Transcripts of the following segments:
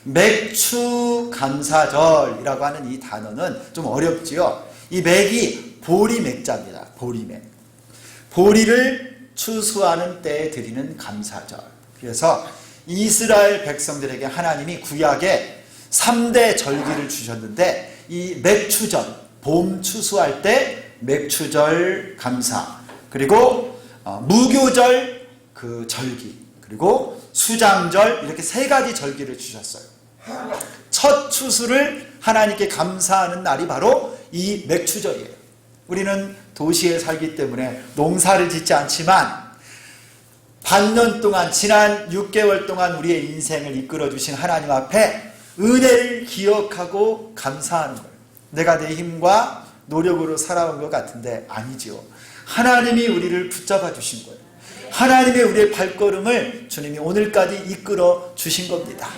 맥추감사절이라고 하는 이 단어는 좀 어렵지요. 이 맥이 보리맥자입니다. 보리맥. 보리를 추수하는 때에 드리는 감사절. 그래서 이스라엘 백성들에게 하나님이 구약에 3대 절기를 주셨는데, 이 맥추절, 봄 추수할 때 맥추절 감사, 그리고 무교절 그 절기, 그리고 수장절, 이렇게 3가지 절기를 주셨어요. 첫 추수를 하나님께 감사하는 날이 바로 이 맥추절이에요. 우리는 도시에 살기 때문에 농사를 짓지 않지만 반년 동안, 지난 6개월 동안 우리의 인생을 이끌어 주신 하나님 앞에 은혜를 기억하고 감사하는 거예요. 내가 내 힘과 노력으로 살아온 것 같은데 아니죠. 하나님이 우리를 붙잡아 주신 거예요. 하나님의 우리의 발걸음을 주님이 오늘까지 이끌어 주신 겁니다.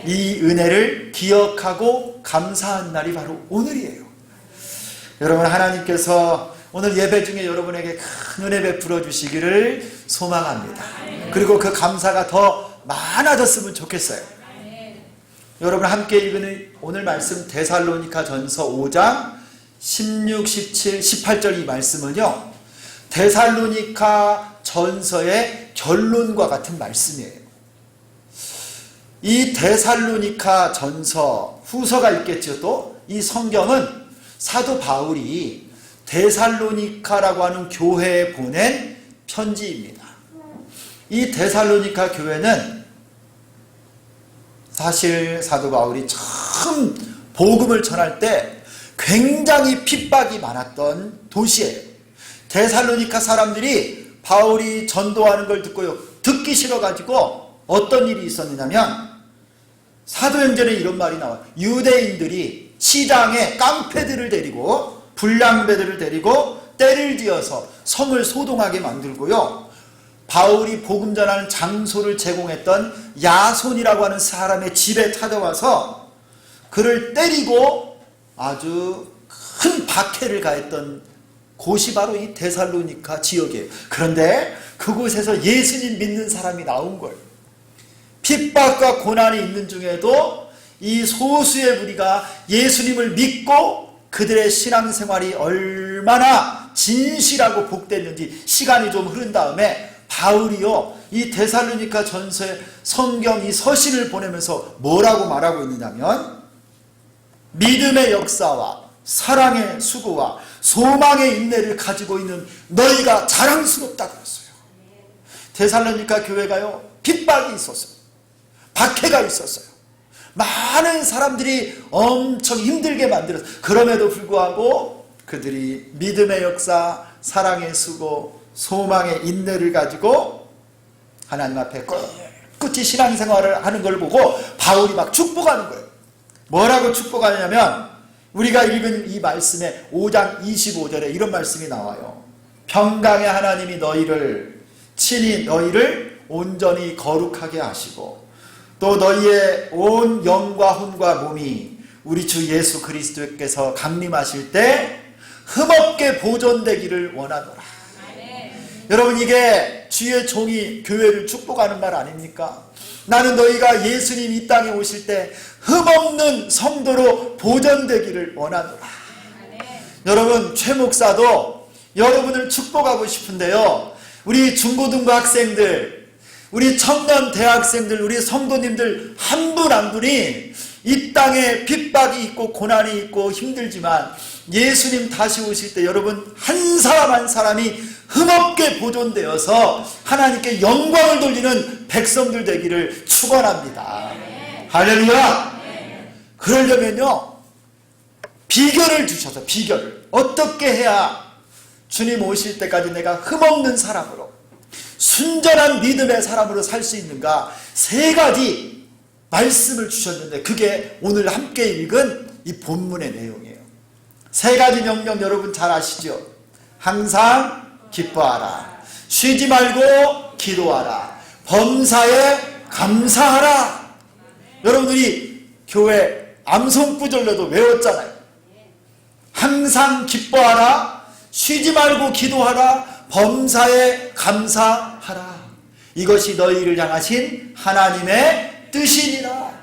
이 은혜를 기억하고 감사한 날이 바로 오늘이에요. 여러분, 하나님께서 오늘 예배 중에 여러분에게 큰 은혜 베풀어 주시기를 소망합니다. 그리고 그 감사가 더 많아졌으면 좋겠어요. 여러분, 함께 읽은 오늘 말씀 데살로니가 전서 5장 16, 17, 18절 이 말씀은요, 데살로니가 전서의 결론과 같은 말씀이에요. 이 데살로니가 전서, 후서가 있겠죠. 또 이 성경은 사도 바울이 데살로니가라고 하는 교회에 보낸 편지입니다. 이 데살로니가 교회는 사실 사도 바울이 처음 복음을 전할 때 굉장히 핍박이 많았던 도시예요. 데살로니가 사람들이 바울이 전도하는 걸 듣기 싫어가지고 어떤 일이 있었느냐면, 사도행전에 이런 말이 나와요. 유대인들이 시장에 깡패들을 데리고, 불량배들을 데리고 떼를 지어서 성을 소동하게 만들고요, 바울이 복음 전하는 장소를 제공했던 야손이라고 하는 사람의 집에 찾아와서 그를 때리고 아주 큰 박해를 가했던 곳이 바로 이 데살로니가 지역이에요. 그런데 그곳에서 예수님 믿는 사람이 나온 거예요. 핍박과 고난이 있는 중에도 이 소수의 무리가 예수님을 믿고 그들의 신앙생활이 얼마나 진실하고 복됐는지 시간이 좀 흐른 다음에 바울이요, 이 데살로니가 전서의 성경 이 서신을 보내면서 뭐라고 말하고 있느냐면, 믿음의 역사와 사랑의 수고와 소망의 인내를 가지고 있는 너희가 자랑스럽다 그랬어요. 데살로니가 교회가요, 핍박이 있었어요. 박해가 있었어요. 많은 사람들이 엄청 힘들게 만들었어요. 그럼에도 불구하고 그들이 믿음의 역사, 사랑의 수고, 소망의 인내를 가지고 하나님 앞에 꿋꿋이 신앙생활을 하는 걸 보고 바울이 막 축복하는 거예요. 뭐라고 축복하냐면, 우리가 읽은 이 말씀에 5장 25절에 이런 말씀이 나와요. 평강의 하나님이 친히 너희를 온전히 거룩하게 하시고, 또 너희의 온 영과 혼과 몸이 우리 주 예수 그리스도께서 강림하실 때 흠없게 보존되기를 원하노라. 여러분, 이게 주의 종이 교회를 축복하는 말 아닙니까? 나는 너희가 예수님 이 땅에 오실 때 흠없는 성도로 보존되기를 원하노라. 여러분, 최 목사도 여러분을 축복하고 싶은데요, 우리 중고등부 학생들, 우리 청년 대학생들, 우리 성도님들 한 분 한 분이 이 땅에 핍박이 있고 고난이 있고 힘들지만 예수님 다시 오실 때 여러분 한 사람 한 사람이 흠없게 보존되어서 하나님께 영광을 돌리는 백성들 되기를 축원합니다. 할렐루야. 그러려면요, 비결을 주셔서, 비결을 어떻게 해야 주님 오실 때까지 내가 흠없는 사람으로, 순전한 믿음의 사람으로 살 수 있는가, 3가지 말씀을 주셨는데 그게 오늘 함께 읽은 이 본문의 내용이에요. 3가지 명령 여러분 잘 아시죠? 항상 기뻐하라, 쉬지 말고 기도하라, 범사에 감사하라. 여러분들이 교회 암송구절로도 외웠잖아요. 항상 기뻐하라, 쉬지 말고 기도하라, 범사에 감사하라. 이것이 너희를 향하신 하나님의 뜻이니라.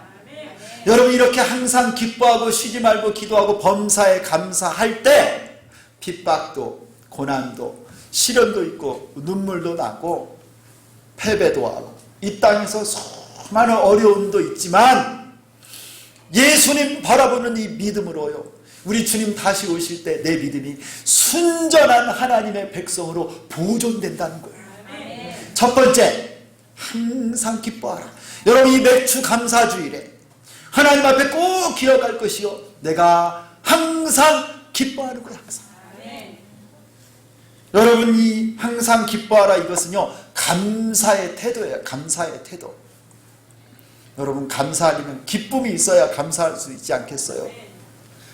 여러분 이렇게 항상 기뻐하고 쉬지 말고 기도하고 범사에 감사할 때 핍박도 고난도 시련도 있고 눈물도 나고 패배도 하고 이 땅에서 수많은 어려움도 있지만 예수님 바라보는 이 믿음으로요, 우리 주님 다시 오실 때 내 믿음이 순전한 하나님의 백성으로 보존된다는 거예요. 첫 번째, 항상 기뻐하라. 여러분 이 맥주 감사주일에 하나님 앞에 꼭 기억할 것이요, 내가 항상 기뻐하는 거예요. 항상. 여러분 이 항상 기뻐하라 이것은요, 감사의 태도예요. 감사의 태도. 여러분 감사하려면 기쁨이 있어야 감사할 수 있지 않겠어요?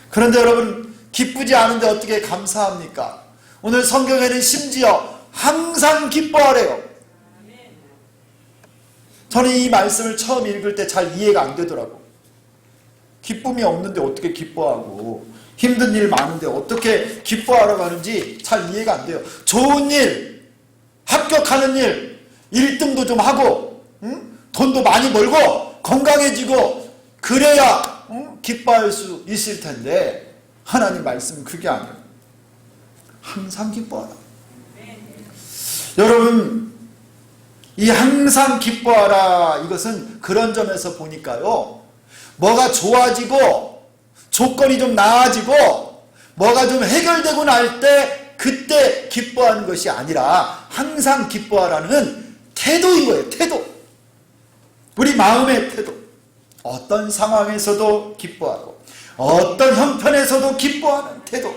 그런데 여러분 기쁘지 않은데 어떻게 감사합니까? 오늘 성경에는 심지어 항상 기뻐하래요. 저는 이 말씀을 처음 읽을 때 잘 이해가 안 되더라고. 기쁨이 없는데 어떻게 기뻐하고, 힘든 일 많은데 어떻게 기뻐하라고 하는지 잘 이해가 안 돼요. 좋은 일, 합격하는 일, 1등도 좀 하고, 돈도 많이 벌고 건강해지고 그래야 기뻐할 수 있을 텐데, 하나님 말씀은 그게 아니에요. 항상 기뻐하라. 여러분 이 항상 기뻐하라 이것은 그런 점에서 보니까요, 뭐가 좋아지고 조건이 좀 나아지고 뭐가 좀 해결되고 날 때 그때 기뻐하는 것이 아니라 항상 기뻐하라는 태도인 거예요. 태도. 우리 마음의 태도. 어떤 상황에서도 기뻐하고 어떤 형편에서도 기뻐하는 태도.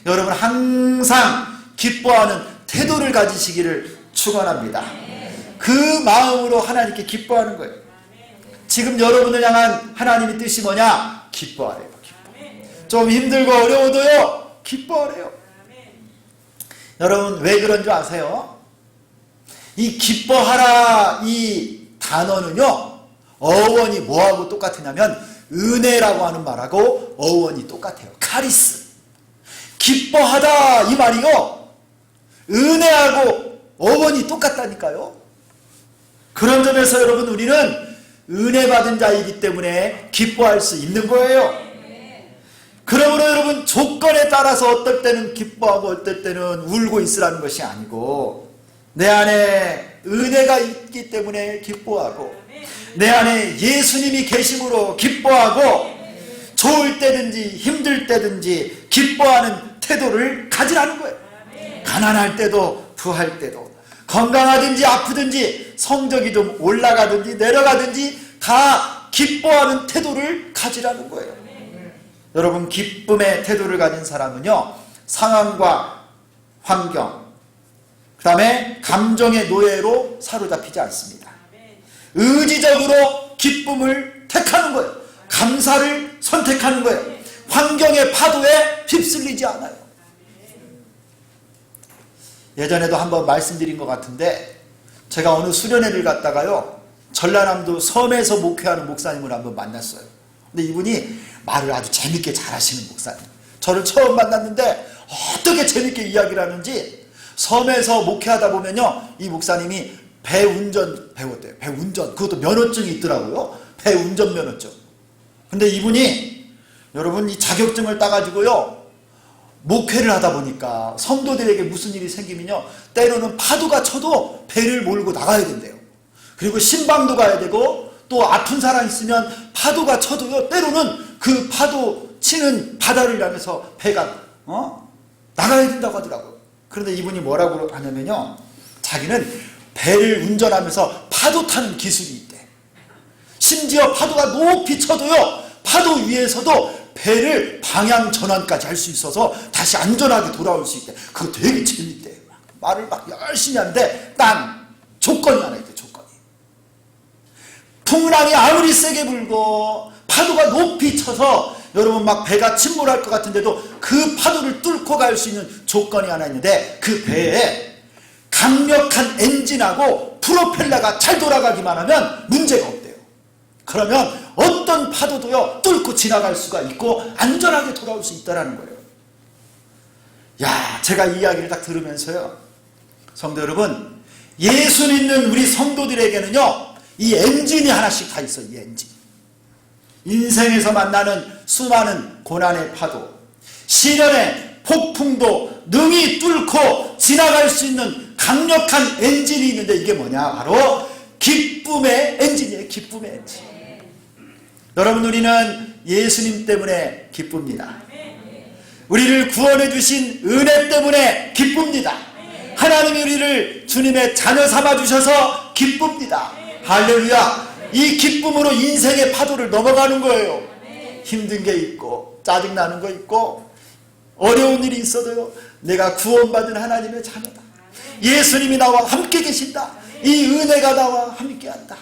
여러분 항상 기뻐하는 태도를 가지시기를 축원합니다. 그 마음으로 하나님께 기뻐하는 거예요. 지금 여러분을 향한 하나님의 뜻이 뭐냐? 기뻐하래요. 기뻐. 좀 힘들고 어려워도요, 기뻐하래요. 여러분 왜 그런 줄 아세요? 이 기뻐하라 이 단어는요, 어원이 뭐하고 똑같으냐면 은혜라고 하는 말하고 어원이 똑같아요. 카리스. 기뻐하다 이 말이요, 은혜하고 어원이 똑같다니까요. 그런 점에서 여러분 우리는 은혜 받은 자이기 때문에 기뻐할 수 있는 거예요. 그러므로 여러분 조건에 따라서 어떨 때는 기뻐하고 어떨 때는 울고 있으라는 것이 아니고, 내 안에 은혜가 있기 때문에 기뻐하고 내 안에 예수님이 계심으로 기뻐하고, 좋을 때든지 힘들 때든지 기뻐하는 태도를 가지라는 거예요. 가난할 때도 부할 때도, 건강하든지 아프든지 성적이 좀 올라가든지 내려가든지 다 기뻐하는 태도를 가지라는 거예요. 여러분 기쁨의 태도를 가진 사람은요, 상황과 환경, 그 다음에 감정의 노예로 사로잡히지 않습니다. 의지적으로 기쁨을 택하는 거예요. 감사를 선택하는 거예요. 환경의 파도에 휩쓸리지 않아요. 예전에도 한번 말씀드린 것 같은데, 제가 어느 수련회를 갔다가요, 전라남도 섬에서 목회하는 목사님을 한번 만났어요. 근데 이분이 말을 아주 재밌게 잘하시는 목사님. 저를 처음 만났는데 어떻게 재밌게 이야기를 하는지, 섬에서 목회하다 보면요, 이 목사님이 배 운전 배웠대요. 배 운전. 그것도 면허증이 있더라고요. 배 운전 면허증. 근데 이분이 여러분 이 자격증을 따가지고요, 목회를 하다 보니까 성도들에게 무슨 일이 생기면요, 때로는 파도가 쳐도 배를 몰고 나가야 된대요. 그리고 신방도 가야 되고, 또 아픈 사람 있으면 파도가 쳐도요, 때로는 그 파도 치는 바다를 향해서 배가 나가야 된다고 하더라고요. 그런데 이분이 뭐라고 하냐면요, 자기는 배를 운전하면서 파도 타는 기술이 있대. 심지어 파도가 높이 쳐도요, 파도 위에서도 배를 방향 전환까지 할 수 있어서 다시 안전하게 돌아올 수 있대. 그거 되게 재밌대. 말을 막 열심히 하는데 딱 조건이 하나 있대. 조건이. 풍랑이 아무리 세게 불고 파도가 높이 쳐서 여러분 막 배가 침몰할 것 같은데도 그 파도를 뚫고 갈 수 있는 조건이 하나 있는데, 그 배에 강력한 엔진하고 프로펠러가 잘 돌아가기만 하면 문제가 없대요. 그러면 어떤 파도도요, 뚫고 지나갈 수가 있고 안전하게 돌아올 수 있다는 거예요. 야, 제가 이 이야기를 딱 들으면서요, 성도 여러분, 예수 믿는 우리 성도들에게는요, 이 엔진이 하나씩 다 있어요. 이 엔진. 인생에서 만나는 수많은 고난의 파도, 시련의 폭풍도 능히 뚫고 지나갈 수 있는 강력한 엔진이 있는데 이게 뭐냐? 바로 기쁨의 엔진이에요. 기쁨의 엔진. 여러분, 우리는 예수님 때문에 기쁩니다. 우리를 구원해 주신 은혜 때문에 기쁩니다. 하나님이 우리를 주님의 자녀 삼아 주셔서 기쁩니다. 할렐루야. 이 기쁨으로 인생의 파도를 넘어가는 거예요. 힘든 게 있고 짜증나는 거 있고 어려운 일이 있어도요, 내가 구원받은 하나님의 자녀다. 예수님이 나와 함께 계신다. 이 은혜가 나와 함께한다.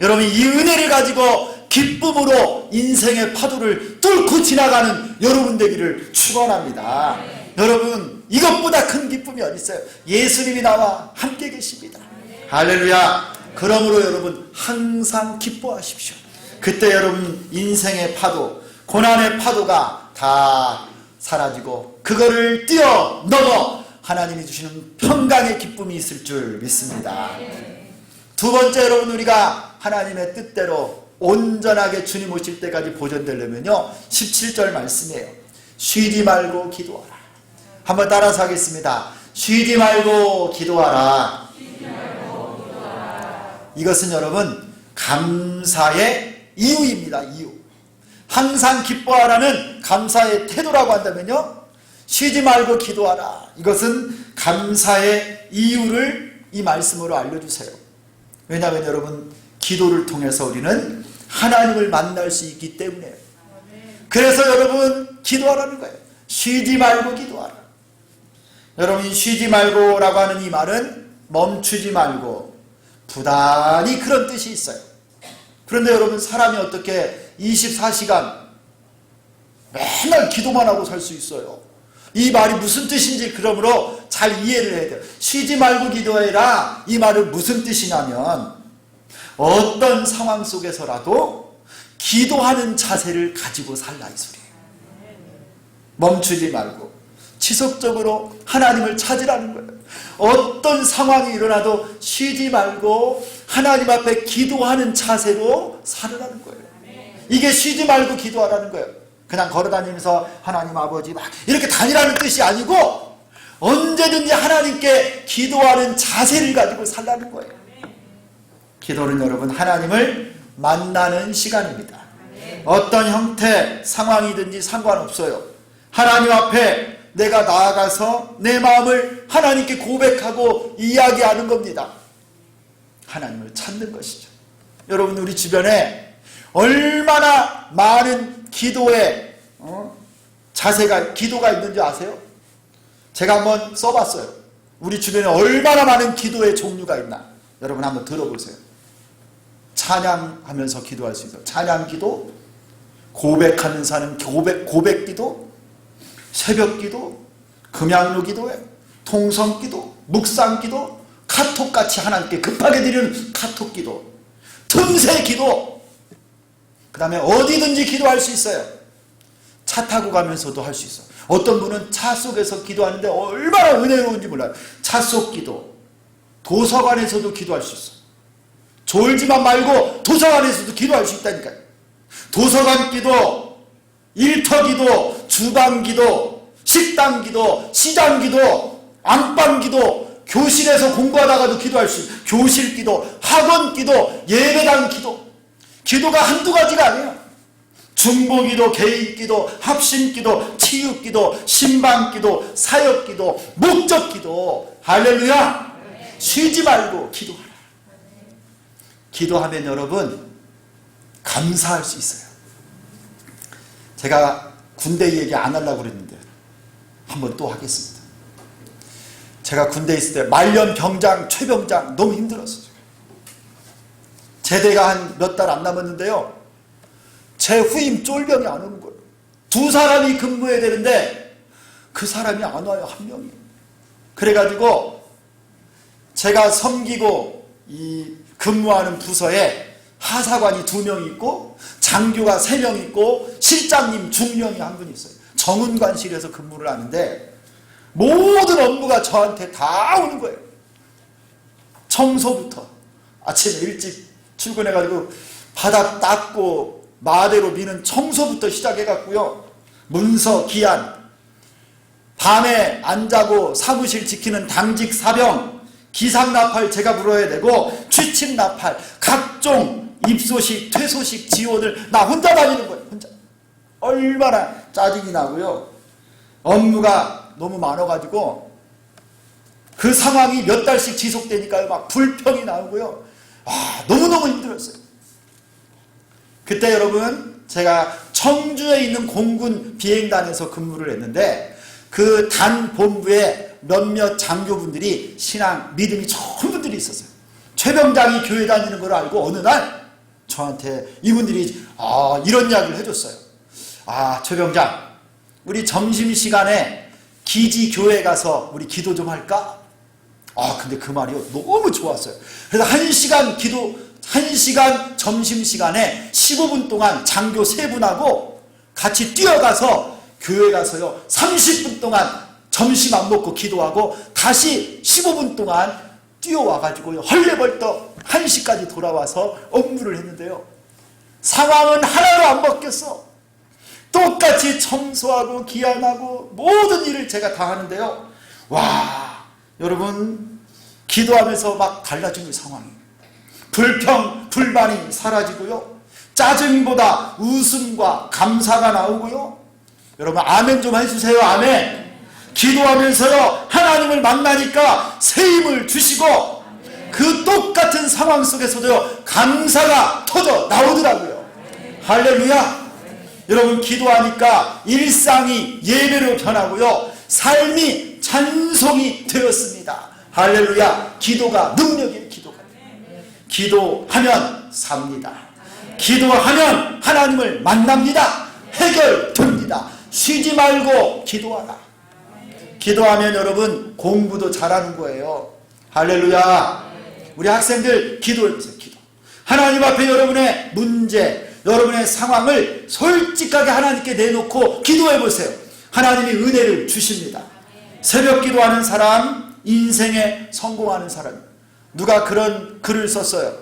여러분, 이 은혜를 가지고 기쁨으로 인생의 파도를 뚫고 지나가는 여러분 되기를 축원합니다. 여러분, 이것보다 큰 기쁨이 어디 있어요? 예수님이 나와 함께 계십니다. 할렐루야. 그러므로 여러분, 항상 기뻐하십시오. 그때 여러분 인생의 파도, 고난의 파도가 다 사라지고 그거를 뛰어넘어 하나님이 주시는 평강의 기쁨이 있을 줄 믿습니다. 두 번째, 여러분, 우리가 하나님의 뜻대로 온전하게 주님 오실 때까지 보존되려면요, 17절 말씀이에요. 쉬지 말고 기도하라. 한번 따라서 하겠습니다. 쉬지 말고 기도하라. 이것은 여러분 감사의 이유입니다. 이유. 항상 기뻐하라는 감사의 태도라고 한다면요, 쉬지 말고 기도하라. 이것은 감사의 이유를 이 말씀으로 알려주세요. 왜냐하면 여러분, 기도를 통해서 우리는 하나님을 만날 수 있기 때문에요. 그래서 여러분, 기도하라는 거예요. 쉬지 말고 기도하라. 여러분, 쉬지 말고 라고 하는 이 말은 멈추지 말고, 부단히 그런 뜻이 있어요. 그런데 여러분, 사람이 어떻게 24시간 맨날 기도만 하고 살 수 있어요? 이 말이 무슨 뜻인지 그러므로 잘 이해를 해야 돼요. 쉬지 말고 기도해라. 이 말은 무슨 뜻이냐면, 어떤 상황 속에서라도 기도하는 자세를 가지고 살라, 이 소리예요. 멈추지 말고 지속적으로 하나님을 찾으라는 거예요. 어떤 상황이 일어나도 쉬지 말고 하나님 앞에 기도하는 자세로 살으라는 거예요. 이게 쉬지 말고 기도하라는 거예요. 그냥 걸어다니면서 하나님 아버지 막 이렇게 다니라는 뜻이 아니고, 언제든지 하나님께 기도하는 자세를 가지고 살라는 거예요. 기도는 여러분, 하나님을 만나는 시간입니다. 어떤 형태, 상황이든지 상관없어요. 하나님 앞에 내가 나아가서 내 마음을 하나님께 고백하고 이야기하는 겁니다. 하나님을 찾는 것이죠. 여러분, 우리 주변에 얼마나 많은 기도의 자세가, 기도가 있는지 아세요? 제가 한번 써봤어요. 우리 주변에 얼마나 많은 기도의 종류가 있나. 여러분 한번 들어보세요. 찬양하면서 기도할 수 있어요. 찬양 기도, 고백하면서 하는 고백 기도, 새벽 기도, 금양로 기도회, 통성 기도, 묵상 기도, 카톡같이 하나님께 급하게 드리는 카톡 기도, 틈새 기도, 그 다음에 어디든지 기도할 수 있어요. 차 타고 가면서도 할 수 있어요. 어떤 분은 차 속에서 기도하는데 얼마나 은혜로운지 몰라요. 차 속 기도, 도서관에서도 기도할 수 있어요. 졸지만 말고 도서관에서도 기도할 수 있다니까요. 도서관 기도, 일터 기도, 주방 기도, 식당 기도, 시장 기도, 안방 기도, 교실에서 공부하다가도 기도할 수 있어요. 교실 기도, 학원 기도, 예배당 기도. 기도가 한두 가지가 아니에요. 중보기도, 개인기도, 합심기도, 치유기도, 신방기도, 사역기도, 목적기도. 할렐루야. 쉬지 말고 기도하라. 기도하면 여러분 감사할 수 있어요. 제가 군대 얘기 안 하려고 그랬는데 한번 또 하겠습니다. 제가 군대에 있을 때 말년 병장, 최병장 너무 힘들었어요. 제대가 한 몇 달 안 남았는데요, 제 후임 쫄병이 안 오는 거예요. 두 사람이 근무해야 되는데 그 사람이 안 와요. 한 명이. 그래가지고 제가 섬기고 이 근무하는 부서에 하사관이 2명 있고 장교가 3명 있고 실장님 중령이 한 분 있어요. 정은관실에서 근무를 하는데 모든 업무가 저한테 다 오는 거예요. 청소부터 아침에 일찍 출근해가지고 바닥 닦고 마대로 미는 청소부터 시작해갖고요. 문서, 기한, 밤에 안 자고 사무실 지키는 당직 사병, 기상나팔 제가 불어야 되고, 취침나팔, 각종 입소식, 퇴소식 지원을 나 혼자 다니는 거예요. 혼자. 얼마나 짜증이 나고요. 업무가 너무 많아가지고 그 상황이 몇 달씩 지속되니까요. 막 불평이 나오고요. 너무너무 힘들었어요. 그때 여러분, 제가 청주에 있는 공군 비행단에서 근무를 했는데, 그 단 본부에 몇몇 장교분들이 신앙, 믿음이 좋은 분들이 있었어요. 최병장이 교회 다니는 걸 알고 어느 날 저한테 이분들이 이런 이야기를 해줬어요. 최병장, 우리 점심시간에 기지 교회 가서 우리 기도 좀 할까? 근데 그 말이요, 너무 좋았어요. 그래서 1시간 점심시간에 15분 동안 장교 3분하고 같이 뛰어가서 교회 가서요, 30분 동안 점심 안 먹고 기도하고 다시 15분 동안 뛰어와가지고요, 헐레벌떡 1시까지 돌아와서 업무를 했는데요. 상황은 하나도 안 바뀌었어. 똑같이 청소하고 기한하고 모든 일을 제가 다 하는데요. 여러분, 기도하면서 막 달라지는 상황이, 불평, 불만이 사라지고요. 짜증보다 웃음과 감사가 나오고요. 여러분, 아멘 좀 해주세요. 아멘. 기도하면서요, 하나님을 만나니까 새 힘을 주시고, 그 똑같은 상황 속에서도요, 감사가 터져 나오더라고요. 할렐루야. 여러분, 기도하니까 일상이 예배로 변하고요, 삶이 찬송이 되었습니다. 할렐루야. 기도가 능력이에요. 기도하면 삽니다. 기도하면 하나님을 만납니다. 해결됩니다. 쉬지 말고 기도하라. 기도하면 여러분, 공부도 잘하는 거예요. 할렐루야. 우리 학생들 기도해보세요. 기도. 하나님 앞에 여러분의 문제, 여러분의 상황을 솔직하게 하나님께 내놓고 기도해보세요. 하나님이 은혜를 주십니다. 새벽 기도하는 사람, 인생에 성공하는 사람. 누가 그런 글을 썼어요.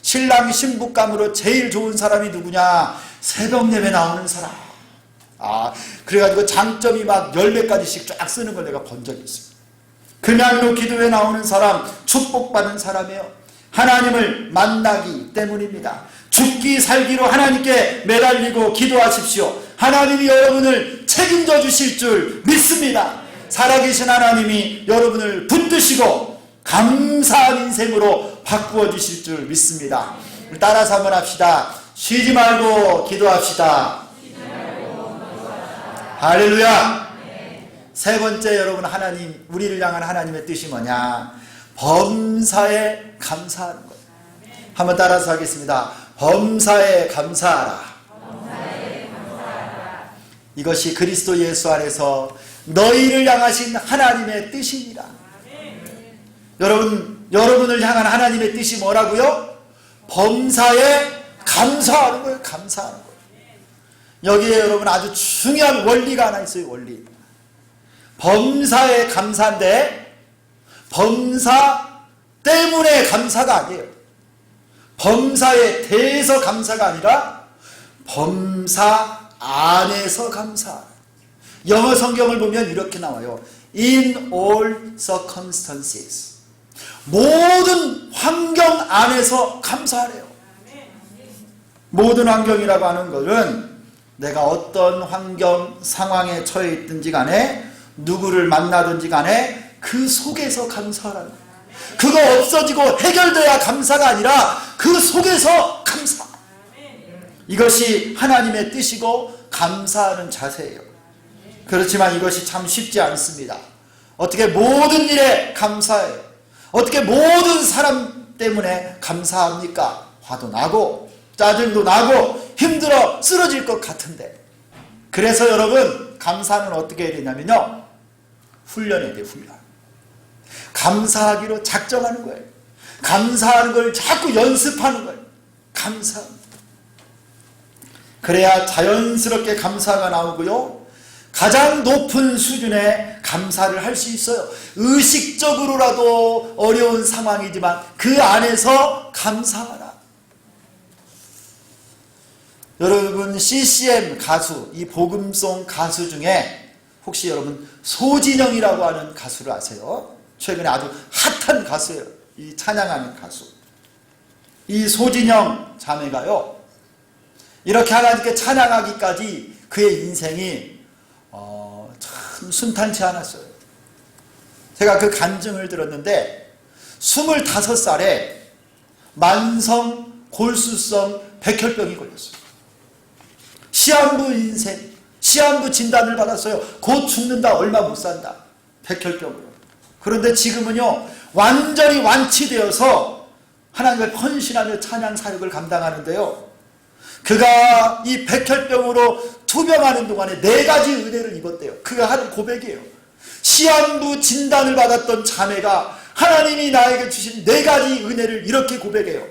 신랑 신부감으로 제일 좋은 사람이 누구냐? 새벽 예배 나오는 사람. 그래가지고 장점이 막 10배까지씩 쫙 쓰는 걸 내가 본 적이 있습니다. 그냥으로 기도에 나오는 사람, 축복받은 사람이에요. 하나님을 만나기 때문입니다. 죽기 살기로 하나님께 매달리고 기도하십시오. 하나님이 여러분을 책임져 주실 줄 믿습니다. 살아계신 하나님이 여러분을 붙드시고 감사한 인생으로 바꾸어 주실 줄 믿습니다. 따라서 한번 합시다. 쉬지 말고 기도합시다. 할렐루야. 세 번째, 여러분, 하나님, 우리를 향한 하나님의 뜻이 뭐냐? 범사에 감사하는 거예요. 한번 따라서 하겠습니다. 범사에 감사하라. 이것이 그리스도 예수 안에서 너희를 향하신 하나님의 뜻이니라. 여러분을 향한 하나님의 뜻이 뭐라고요? 범사에 감사하는 거예요. 감사하는 거예요. 여기에 여러분 아주 중요한 원리가 하나 있어요. 원리. 범사에 감사인데 범사 때문에 감사가 아니에요. 범사에 대해서 감사가 아니라 범사 안에서 감사. 영어 성경을 보면 이렇게 나와요. In all circumstances. 모든 환경 안에서 감사하래요. 모든 환경이라고 하는 것은 내가 어떤 환경, 상황에 처해 있든지 간에 누구를 만나든지 간에 그 속에서 감사하라는 거예요. 그거 없어지고 해결돼야 감사가 아니라 그 속에서 감사. 이것이 하나님의 뜻이고 감사하는 자세예요. 그렇지만 이것이 참 쉽지 않습니다. 어떻게 모든 일에 감사해요? 어떻게 모든 사람 때문에 감사합니까? 화도 나고 짜증도 나고 힘들어 쓰러질 것 같은데. 그래서 여러분, 감사는 어떻게 해야 되냐면요, 훈련해야 돼요. 훈련. 감사하기로 작정하는 거예요. 감사하는 걸 자꾸 연습하는 거예요. 감사합니다. 그래야 자연스럽게 감사가 나오고요, 가장 높은 수준의 감사를 할 수 있어요. 의식적으로라도 어려운 상황이지만 그 안에서 감사하라. 여러분 CCM 가수, 이 복음송 가수 중에 혹시 여러분 소진영이라고 하는 가수를 아세요? 최근에 아주 핫한 가수예요. 이 찬양하는 가수. 이 소진영 자매가요, 이렇게 하나님께 찬양하기까지 그의 인생이 참 순탄치 않았어요. 제가 그 간증을 들었는데 25살에 만성 골수성 백혈병이 걸렸어요. 시한부 인생, 시한부 진단을 받았어요. 곧 죽는다, 얼마 못 산다, 백혈병으로. 그런데 지금은요 완전히 완치되어서 하나님을 헌신하며 찬양 사역을 감당하는데요, 그가 이 백혈병으로 투병하는 동안에 4가지 은혜를 입었대요. 그가 하는 고백이에요. 시한부 진단을 받았던 자매가 하나님이 나에게 주신 4가지 은혜를 이렇게 고백해요.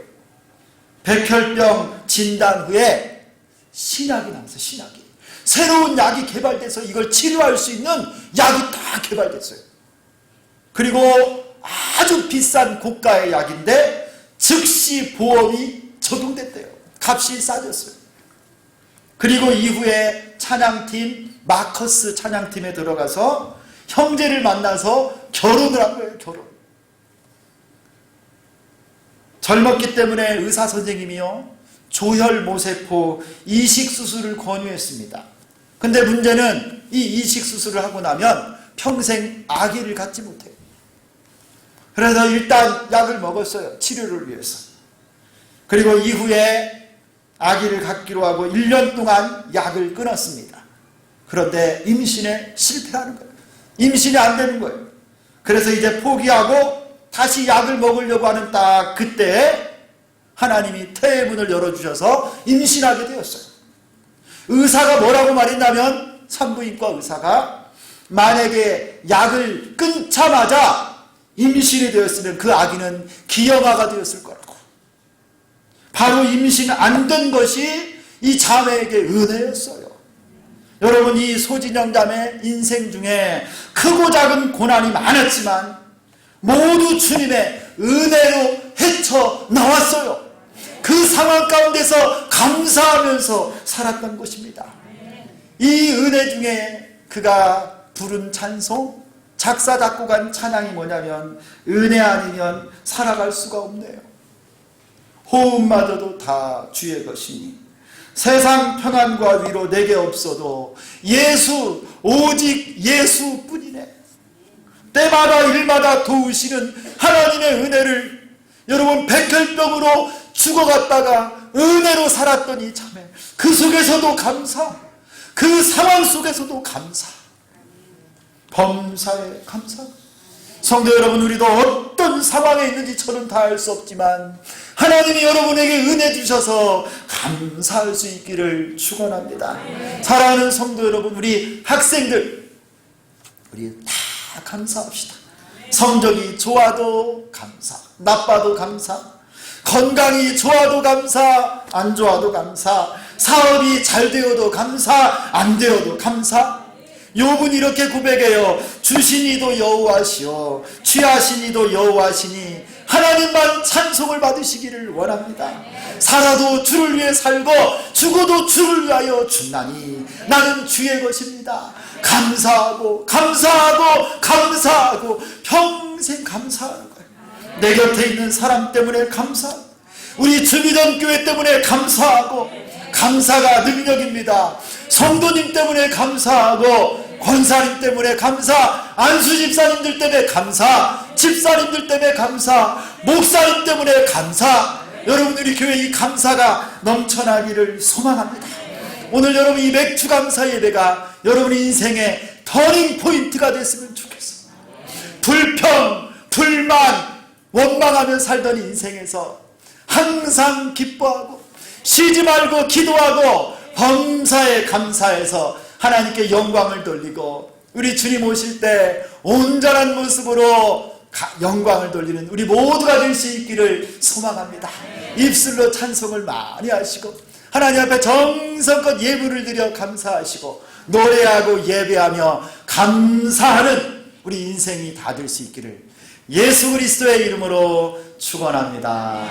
백혈병 진단 후에 신약이 나왔어요. 신약이. 새로운 약이 개발돼서 이걸 치료할 수 있는 약이 다 개발됐어요. 그리고 아주 비싼 고가의 약인데 즉시 보험이 적용됐대요. 값이 싸졌어요. 그리고 이후에 찬양팀, 마커스 찬양팀에 들어가서 형제를 만나서 결혼을 한 거예요. 결혼. 젊었기 때문에 의사 선생님이요 조혈모세포 이식수술을 권유했습니다. 근데 문제는 이 이식수술을 하고 나면 평생 아기를 갖지 못해요. 그래서 일단 약을 먹었어요. 치료를 위해서. 그리고 이후에 아기를 갖기로 하고 1년 동안 약을 끊었습니다. 그런데 임신에 실패하는 거예요. 임신이 안 되는 거예요. 그래서 이제 포기하고 다시 약을 먹으려고 하는 딱 그때에 하나님이 태의 문을 열어주셔서 임신하게 되었어요. 의사가 뭐라고 말했냐면, 산부인과 의사가 만약에 약을 끊자마자 임신이 되었으면 그 아기는 기형아가 되었을 거라고. 바로 임신 안 된 것이 이 자매에게 은혜였어요. 여러분, 이 소진영 자매 인생 중에 크고 작은 고난이 많았지만 모두 주님의 은혜로 헤쳐나왔어요. 그 상황 가운데서 감사하면서 살았던 것입니다. 이 은혜 중에 그가 부른 찬송, 작사 작곡한 찬양이 뭐냐면, 은혜 아니면 살아갈 수가 없네요. 호흡마저도 다 주의 것이니 세상 평안과 위로 내게 없어도 예수, 오직 예수뿐이네. 때마다 일마다 도우시는 하나님의 은혜를, 여러분 백혈병으로 죽어갔다가 은혜로 살았던 이 자매, 그 속에서도 감사, 그 상황 속에서도 감사, 범사에 감사. 성도 여러분, 우리도 어떤 상황에 있는지 저는 다 알 수 없지만 하나님이 여러분에게 은혜 주셔서 감사할 수 있기를 축원합니다. 사랑하는 성도 여러분, 우리 학생들, 우리 다 감사합시다. 성적이 좋아도 감사, 나빠도 감사, 건강이 좋아도 감사, 안 좋아도 감사, 사업이 잘 되어도 감사, 안 되어도 감사. 욥은 이렇게 고백해요. 주시니도 여호와시오, 취하시니도 여호와시니 하나님만 찬송을 받으시기를 원합니다. 살아도 주를 위해 살고 죽어도 주를 위하여 죽나니 나는 주의 것입니다. 감사하고 감사하고 감사하고 평생 감사하는 거예요. 내 곁에 있는 사람 때문에 감사하고, 우리 주미던 교회 때문에 감사하고, 감사가 능력입니다. 성도님 때문에 감사하고, 권사님 때문에 감사, 안수 집사님들 때문에 감사, 집사님들 때문에 감사, 목사님 때문에 감사. 여러분, 우리 교회 이 감사가 넘쳐나기를 소망합니다. 오늘 여러분 이 맥주 감사 예배가 여러분 인생의 터닝 포인트가 됐으면 좋겠어요. 불평, 불만, 원망하며 살던 인생에서 항상 기뻐하고 쉬지 말고 기도하고 범사에 감사해서 하나님께 영광을 돌리고, 우리 주님 오실 때 온전한 모습으로 영광을 돌리는 우리 모두가 될 수 있기를 소망합니다. 입술로 찬송을 많이 하시고 하나님 앞에 정성껏 예물을 드려 감사하시고 노래하고 예배하며 감사하는 우리 인생이 다 될 수 있기를 예수 그리스도의 이름으로 축원합니다.